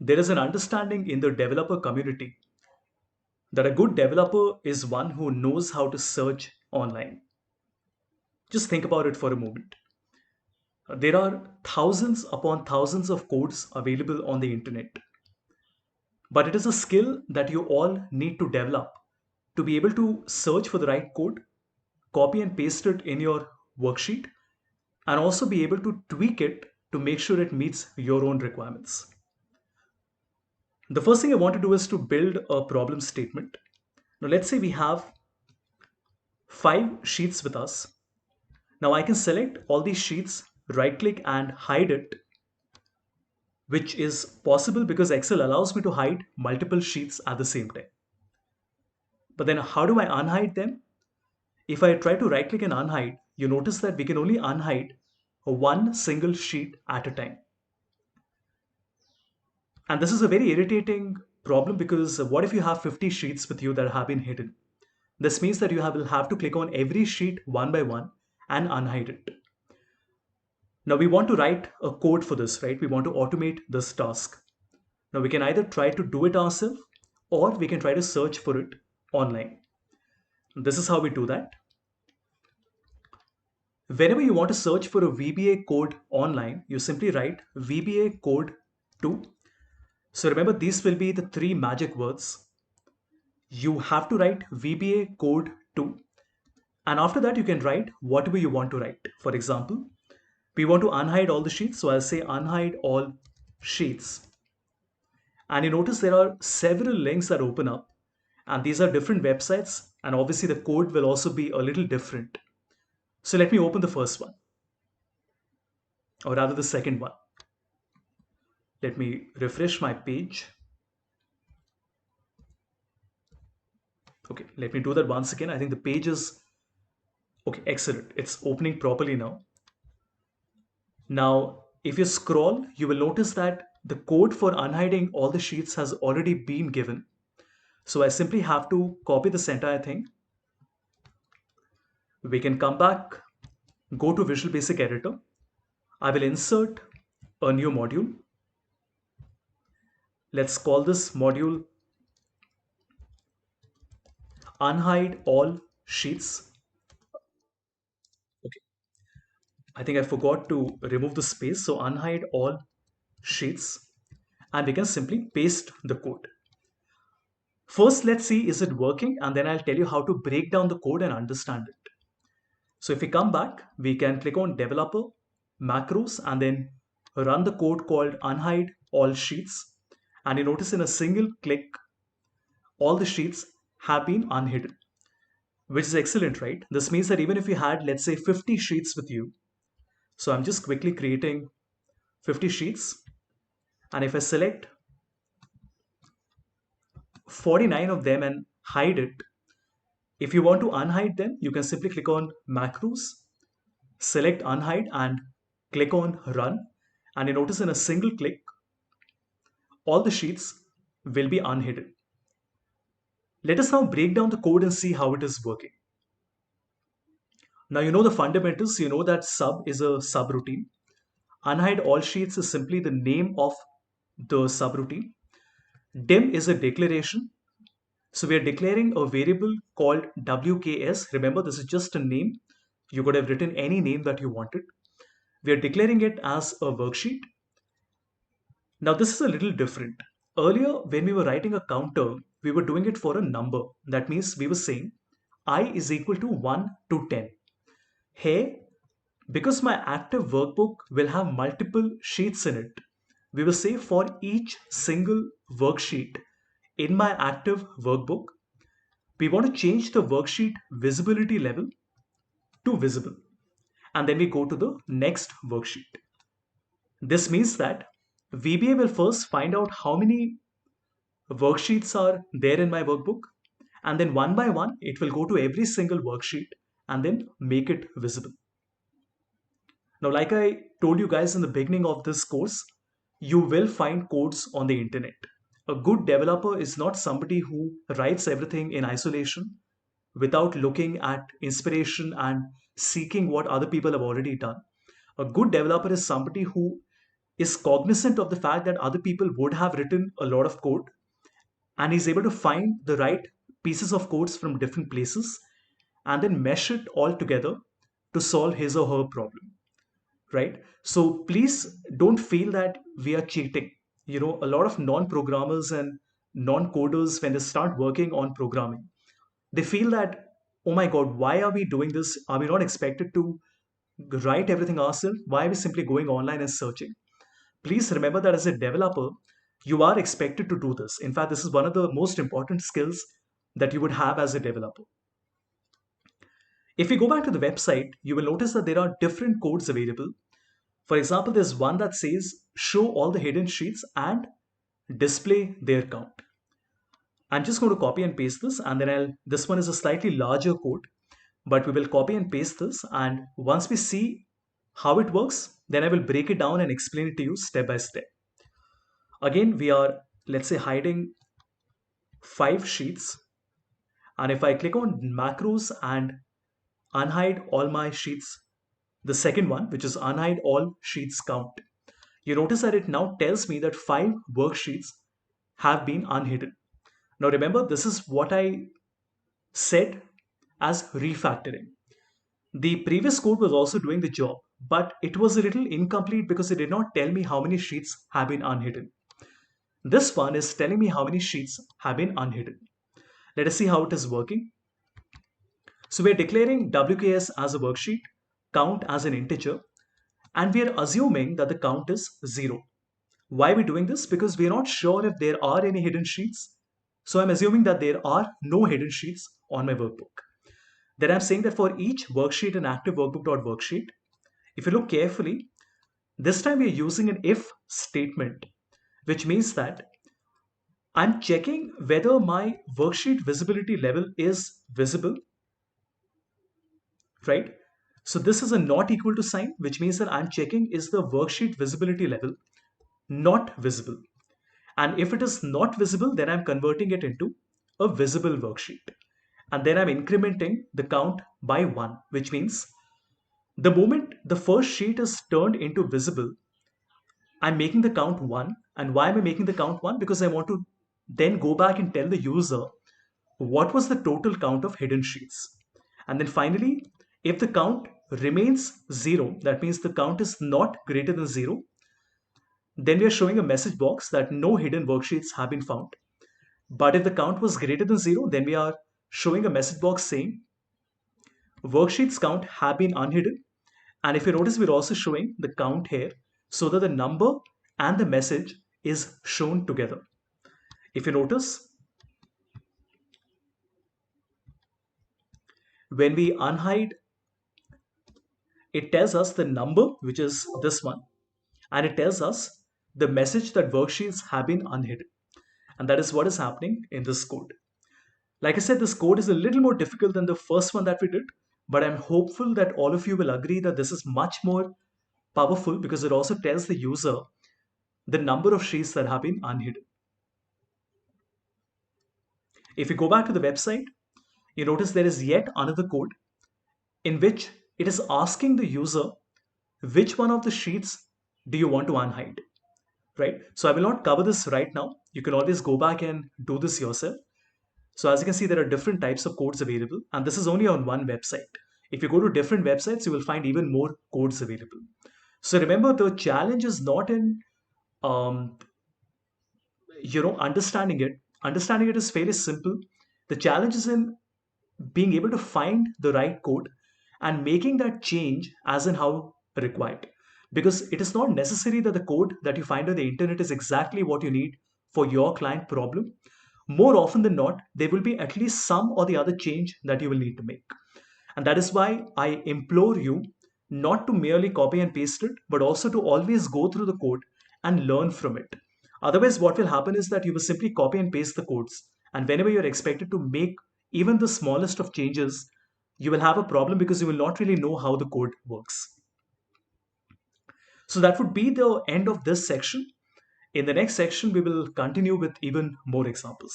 There is an understanding in the developer community that a good developer is one who knows how to search online. Just think about it for a moment. There are thousands upon thousands of codes available on the internet, but it is a skill that you all need to develop to be able to search for the right code, copy and paste it in your worksheet, and also be able to tweak it to make sure it meets your own requirements. The first thing I want to do is to build a problem statement. Now, let's say we have 5 sheets with us. Now, I can select all these sheets, right click and hide it, which is possible because Excel allows me to hide multiple sheets at the same time. But then, how do I unhide them? If I try to right click and unhide, you notice that we can only unhide one single sheet at a time. And this is a very irritating problem because what if you have 50 sheets with you that have been hidden? This means that will have to click on every sheet one by one and unhide it. Now we want to write a code for this, right? We want to automate this task. Now we can either try to do it ourselves or we can try to search for it online. This is how we do that. Whenever you want to search for a VBA code online, you simply write VBA code 2. So remember, these will be the 3 magic words. You have to write VBA code 2. And after that, you can write whatever you want to write. For example, we want to unhide all the sheets. So I'll say unhide all sheets. And you notice there are several links that open up. And these are different websites. And obviously the code will also be a little different. So let me open the first one, or rather the second one. Let me refresh my page. Okay, let me do that once again. I think the page is okay, excellent. It's opening properly now. Now, if you scroll, you will notice that the code for unhiding all the sheets has already been given. So I simply have to copy this entire thing. We can come back, go to Visual Basic Editor. I will insert a new module. Let's call this module unhide all sheets. Okay, I think I forgot to remove the space. So unhide all sheets, and we can simply paste the code. First, let's see is it working, and then I'll tell you how to break down the code and understand it. So if we come back, we can click on developer, macros, and then run the code called unhide all sheets. And you notice in a single click, all the sheets have been unhidden, which is excellent, right? This means that even if you had, let's say 50 sheets with you, so I'm just quickly creating 50 sheets. And if I select 49 of them and hide it, if you want to unhide them, you can simply click on macros, select unhide and click on run. And you notice in a single click, all the sheets will be unhidden. Let us now break down the code and see how it is working. Now you know the fundamentals, you know that sub is a subroutine. Unhide all sheets is simply the name of the subroutine. Dim is a declaration. So we are declaring a variable called WKS. Remember, this is just a name. You could have written any name that you wanted. We are declaring it as a worksheet. Now this is a little different. Earlier, when we were writing a counter, we were doing it for a number. That means we were saying I is equal to 1 to 10. Here, because my active workbook will have multiple sheets in it, we will say for each single worksheet in my active workbook, we want to change the worksheet visibility level to visible. And then we go to the next worksheet. This means that VBA will first find out how many worksheets are there in my workbook, and then one by one, it will go to every single worksheet and then make it visible. Now, like I told you guys in the beginning of this course, you will find codes on the internet. A good developer is not somebody who writes everything in isolation without looking at inspiration and seeking what other people have already done. A good developer is somebody who is cognizant of the fact that other people would have written a lot of code, and he's able to find the right pieces of codes from different places and then mesh it all together to solve his or her problem, right? So please don't feel that we are cheating. A lot of non-programmers and non-coders, when they start working on programming, they feel that, oh my god, why are we doing this? Are we not expected to write everything ourselves? Why are we simply going online and searching? Please remember that as a developer, you are expected to do this. In fact, this is one of the most important skills that you would have as a developer. If we go back to the website, you will notice that there are different codes available. For example, there's one that says show all the hidden sheets and display their count. I'm just going to copy and paste this, and then this one is a slightly larger code, but we will copy and paste this. And once we see how it works, then I will break it down and explain it to you step by step. Again, we are, let's say, hiding 5 sheets. And if I click on macros and unhide all my sheets, the second one, which is unhide all sheets count, you notice that it now tells me that 5 worksheets have been unhidden. Now remember, this is what I said as refactoring. The previous code was also doing the job, but it was a little incomplete because it did not tell me how many sheets have been unhidden. This one is telling me how many sheets have been unhidden. Let us see how it is working. So we're declaring WKS as a worksheet, count as an integer, and we are assuming that the count is 0. Why are we doing this? Because we're not sure if there are any hidden sheets. So I'm assuming that there are no hidden sheets on my workbook. Then I'm saying that for each worksheet in active workbook.worksheet, if you look carefully, this time we're using an if statement, which means that I'm checking whether my worksheet visibility level is visible, right? So this is a not equal to sign, which means that I'm checking is the worksheet visibility level not visible. And if it is not visible, then I'm converting it into a visible worksheet. And then I'm incrementing the count by 1, which means the moment the first sheet is turned into visible, I'm making the count 1. And why am I making the count 1? Because I want to then go back and tell the user what was the total count of hidden sheets. And then finally, if the count remains 0, that means the count is not greater than 0, then we are showing a message box that no hidden worksheets have been found. But if the count was greater than 0, then we are showing a message box saying worksheets count have been unhidden. And if you notice, we're also showing the count here so that the number and the message is shown together. If you notice, when we unhide, it tells us the number, which is this one, and it tells us the message that worksheets have been unhidden. And that is what is happening in this code. Like I said, this code is a little more difficult than the first one that we did, but I'm hopeful that all of you will agree that this is much more powerful because it also tells the user the number of sheets that have been unhidden. If you go back to the website, you notice there is yet another code in which it is asking the user which one of the sheets do you want to unhide, right? So I will not cover this right now. You can always go back and do this yourself. So as you can see, there are different types of codes available, and this is only on one website. If you go to different websites, you will find even more codes available. So remember, the challenge is not in um, understanding it. Understanding it is fairly simple. The challenge is in being able to find the right code and making that change as in how required. Because it is not necessary that the code that you find on the internet is exactly what you need for your client problem. More often than not, there will be at least some or the other change that you will need to make. And that is why I implore you not to merely copy and paste it, but also to always go through the code and learn from it. Otherwise, what will happen is that you will simply copy and paste the codes. And whenever you're expected to make even the smallest of changes, you will have a problem because you will not really know how the code works. So that would be the end of this section. In the next section, we will continue with even more examples.